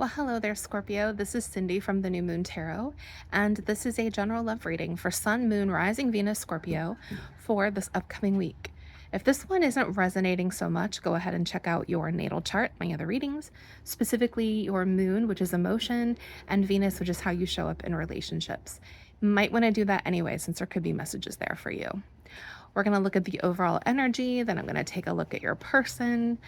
Well, hello there, Scorpio. This is Cindy from the New Moon Tarot, and this is a general love reading for Sun, Moon, Rising, Venus, Scorpio for this upcoming week. If this one isn't resonating so much, go ahead and check out your natal chart, my other readings, specifically your Moon, which is emotion, and Venus, which is how you show up in relationships. Might want to do that anyway, since there could be messages there for you. We're going to look at the overall energy, then I'm going to take a look at your person.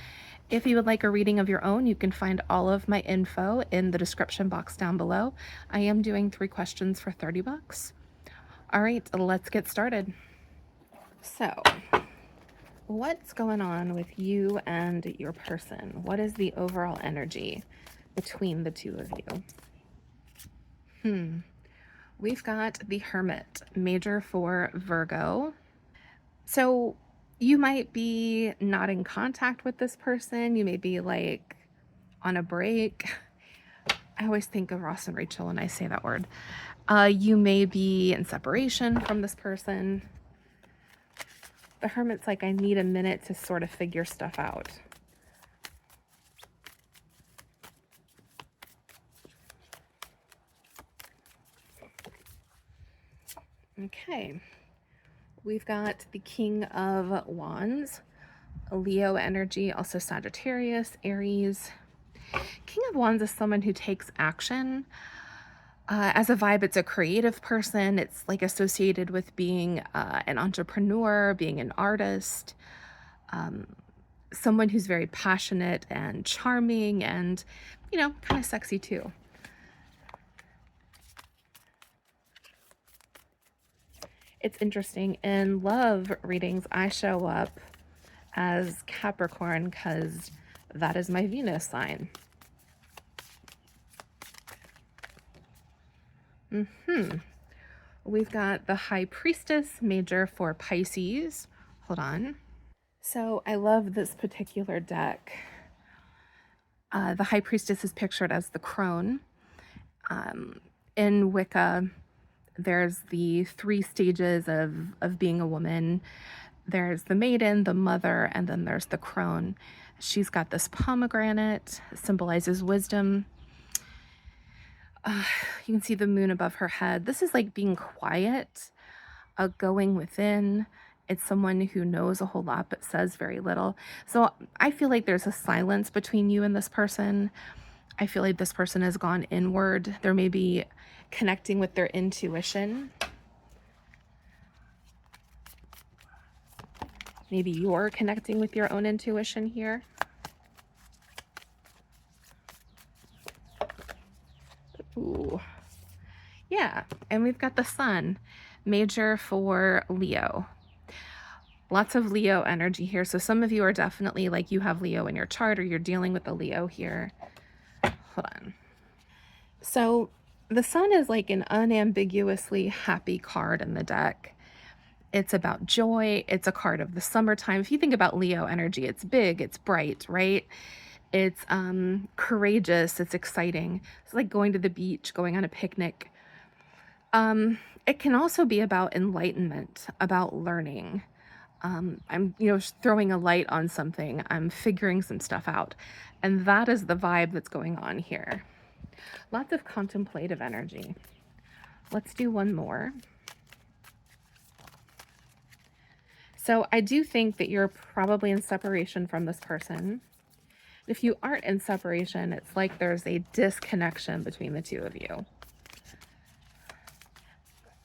If you would like a reading of your own, you can find all of my info in the description box down below. I am doing 3 questions for 30 bucks. All right, let's get started. So, what's going on with you and your person? What is the overall energy between the two of you? We've got the Hermit, major for Virgo. So you might be not in contact with this person. You may be like on a break. I always think of Ross and Rachel when I say that word. You may be in separation from this person. The Hermit's like, I need a minute to sort of figure stuff out. Okay. We've got the King of Wands, Leo energy, also Sagittarius, Aries. King of Wands is someone who takes action. As a vibe, it's a creative person. It's like associated with being an entrepreneur, being an artist, someone who's very passionate and charming and, kind of sexy too. It's interesting. In love readings, I show up as Capricorn because that is my Venus sign. We've got the High Priestess, major for Pisces. Hold on. So I love this particular deck. The High Priestess is pictured as the crone. In Wicca, there's the 3 stages of being a woman. There's the maiden, the mother, and then there's the crone. She's got this pomegranate, symbolizes wisdom. You can see the moon above her head. This is like being quiet, going within. It's someone who knows a whole lot but says very little. So I feel like there's a silence between you and this person. I feel like this person has gone inward. There may be connecting with their intuition. Maybe you're connecting with your own intuition here. Ooh. Yeah, and we've got the Sun, major for Leo. Lots of Leo energy here. So some of you are definitely like you have Leo in your chart or you're dealing with a Leo here. Hold on. So the Sun is like an unambiguously happy card in the deck. It's about joy. It's a card of the summertime. If you think about Leo energy, it's big, it's bright, right? It's courageous, it's exciting. It's like going to the beach, going on a picnic. It can also be about enlightenment, about learning. I'm, throwing a light on something. I'm figuring some stuff out. And that is the vibe that's going on here. Lots of contemplative energy. Let's do one more. So I do think that you're probably in separation from this person. If you aren't in separation, it's like there's a disconnection between the two of you.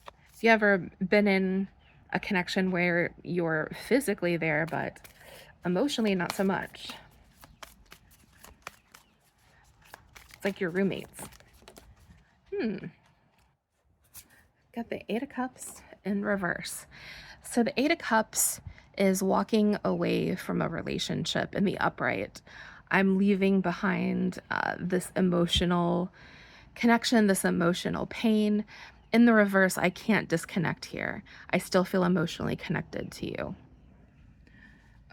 Have you ever been in a connection where you're physically there, but emotionally not so much? It's like your roommates. Got the 8 of Cups in reverse. So the 8 of Cups is walking away from a relationship in the upright. I'm leaving behind this emotional connection, this emotional pain. In the reverse, I can't disconnect here. I still feel emotionally connected to you.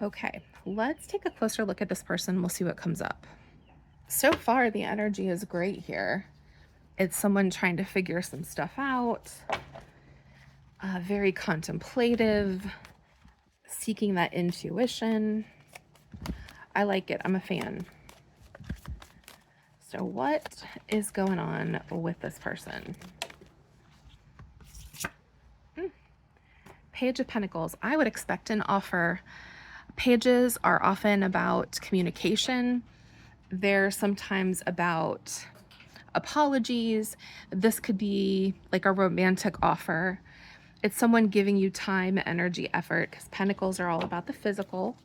Okay, let's take a closer look at this person. We'll see what comes up. So far, the energy is great here. It's someone trying to figure some stuff out, very contemplative, seeking that intuition. I like it. I'm a fan. So what is going on with this person? Page of Pentacles. I would expect an offer. Pages are often about communication. They're sometimes about apologies. This could be like a romantic offer. It's someone giving you time, energy, effort, because Pentacles are all about the physical.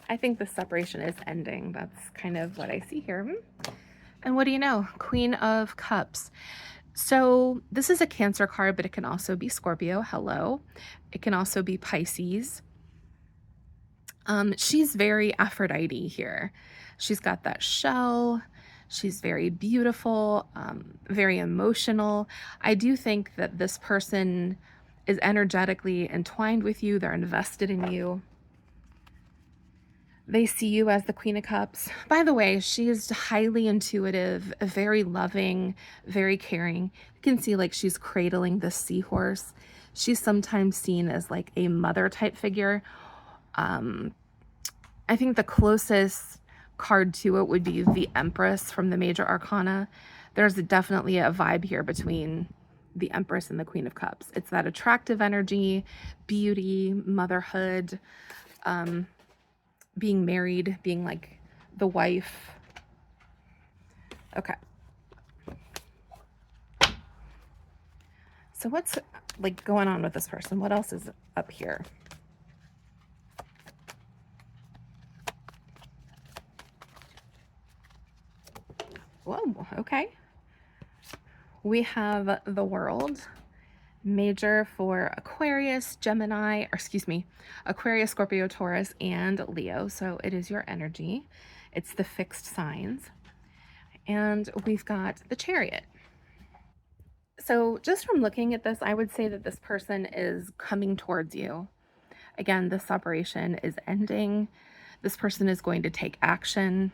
I think the separation is ending. That's kind of what I see here. And what do you know? Queen of Cups. So this is a Cancer card, but it can also be Scorpio. Hello. It can also be Pisces. She's very Aphrodite here. She's got that shell. She's very beautiful, very emotional. I do think that this person is energetically entwined with you. They're invested in you. They see you as the Queen of Cups. By the way, she is highly intuitive, very loving, very caring. You can see like she's cradling this seahorse. She's sometimes seen as like a mother type figure. I think the closest card to it would be the Empress from the Major Arcana. There's definitely a vibe here between the Empress and the Queen of Cups. It's that attractive energy, beauty, motherhood, being married, being like the wife. Okay. So what's like going on with this person? What else is up here? Whoa, okay. We have the World. Major for Aquarius, Gemini, or excuse me, Aquarius, Scorpio, Taurus, and Leo. So it is your energy. It's the fixed signs. And we've got the Chariot. So just from looking at this, I would say that this person is coming towards you. Again, the separation is ending. This person is going to take action.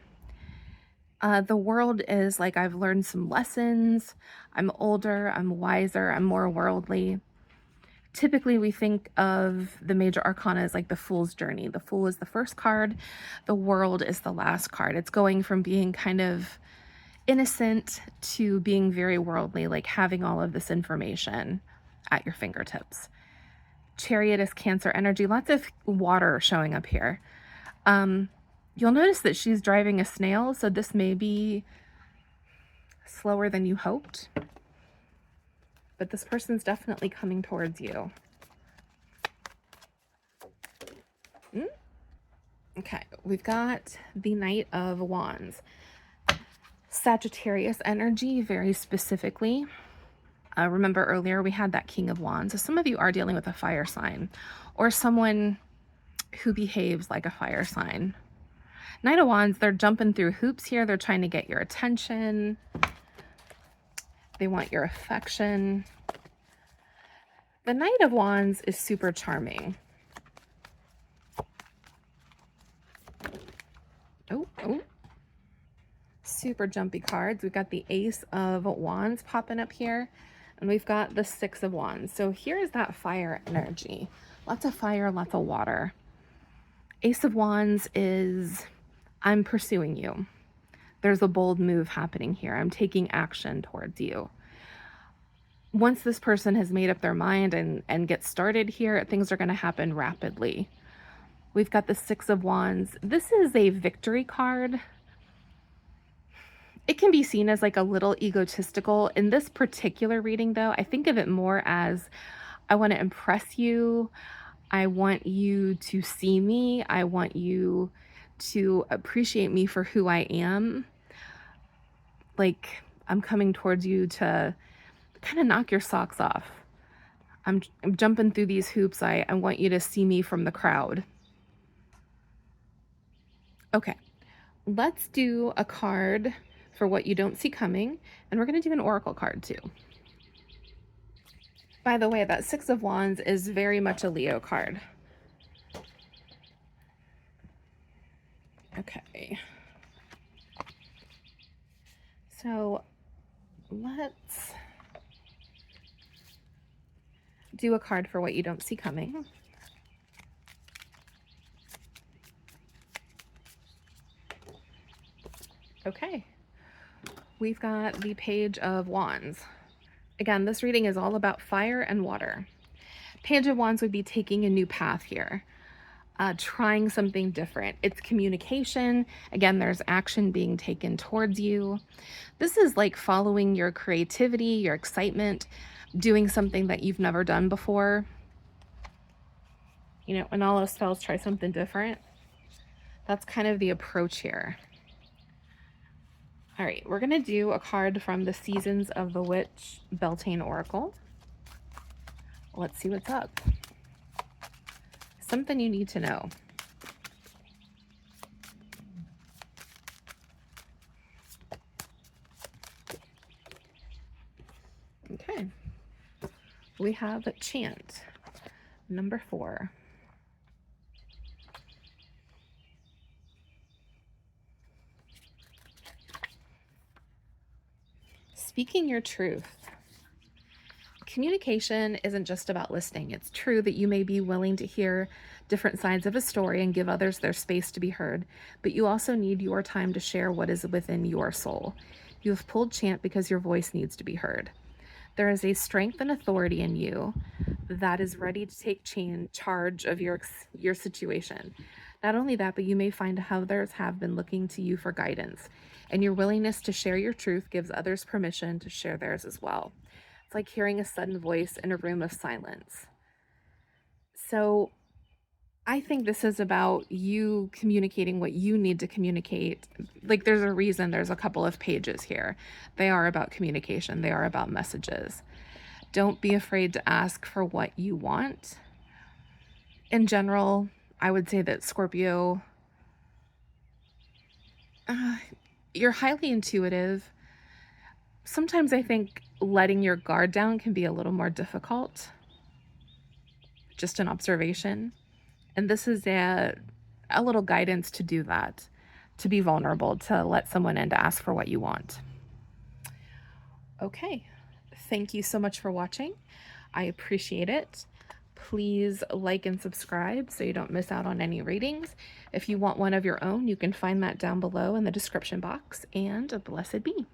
The World is like, I've learned some lessons. I'm older, I'm wiser, I'm more worldly. Typically, we think of the Major Arcana as like the Fool's Journey. The Fool is the first card. The World is the last card. It's going from being kind of innocent to being very worldly, like having all of this information at your fingertips. Chariot is Cancer energy. Lots of water showing up here. You'll notice that she's driving a snail, so this may be slower than you hoped. But this person's definitely coming towards you. Okay, we've got the Knight of Wands. Sagittarius energy, very specifically. Remember earlier we had that King of Wands. So some of you are dealing with a fire sign or someone who behaves like a fire sign. Knight of Wands, they're jumping through hoops here. They're trying to get your attention. They want your affection. The Knight of Wands is super charming. Oh. Super jumpy cards. We've got the Ace of Wands popping up here. And we've got the Six of Wands. So here's that fire energy. Lots of fire, lots of water. Ace of Wands is, I'm pursuing you. There's a bold move happening here. I'm taking action towards you. Once this person has made up their mind and gets started here, things are going to happen rapidly. We've got the Six of Wands. This is a victory card. It can be seen as like a little egotistical. In this particular reading, though, I think of it more as I want to impress you. I want you to see me. I want you to appreciate me for who I am. Like, I'm coming towards you to kind of knock your socks off. I'm jumping through these hoops. I want you to see me from the crowd. Okay, let's do a card for what you don't see coming, and we're going to do an oracle card too. By the way, that Six of Wands is very much a Leo card. Okay. So let's do a card for what you don't see coming. Okay, we've got the Page of Wands. Again, this reading is all about fire and water. Page of Wands would be taking a new path here, trying something different. It's communication. Again, there's action being taken towards you. This is like following your creativity, your excitement, doing something that you've never done before. You know, when all else fails, try something different. That's kind of the approach here. All right, we're going to do a card from the Seasons of the Witch Beltane Oracle. Let's see what's up. Something you need to know. Okay, we have Chant, number 4. Speaking your truth. Communication isn't just about listening. It's true that you may be willing to hear different sides of a story and give others their space to be heard, but you also need your time to share what is within your soul. You have pulled Chant because your voice needs to be heard. There is a strength and authority in you that is ready to take charge of your situation. Not only that, but you may find others have been looking to you for guidance, and your willingness to share your truth gives others permission to share theirs as well. It's like hearing a sudden voice in a room of silence. So I think this is about you communicating what you need to communicate. Like, there's a reason there's a couple of pages here. They are about communication. They are about messages. Don't be afraid to ask for what you want. In general, I would say that Scorpio, you're highly intuitive. Sometimes I think letting your guard down can be a little more difficult. Just an observation. And this is a little guidance to do that, to be vulnerable, to let someone in to ask for what you want. Okay, thank you so much for watching. I appreciate it. Please like and subscribe so you don't miss out on any readings. If you want one of your own, you can find that down below in the description box, and blessed be.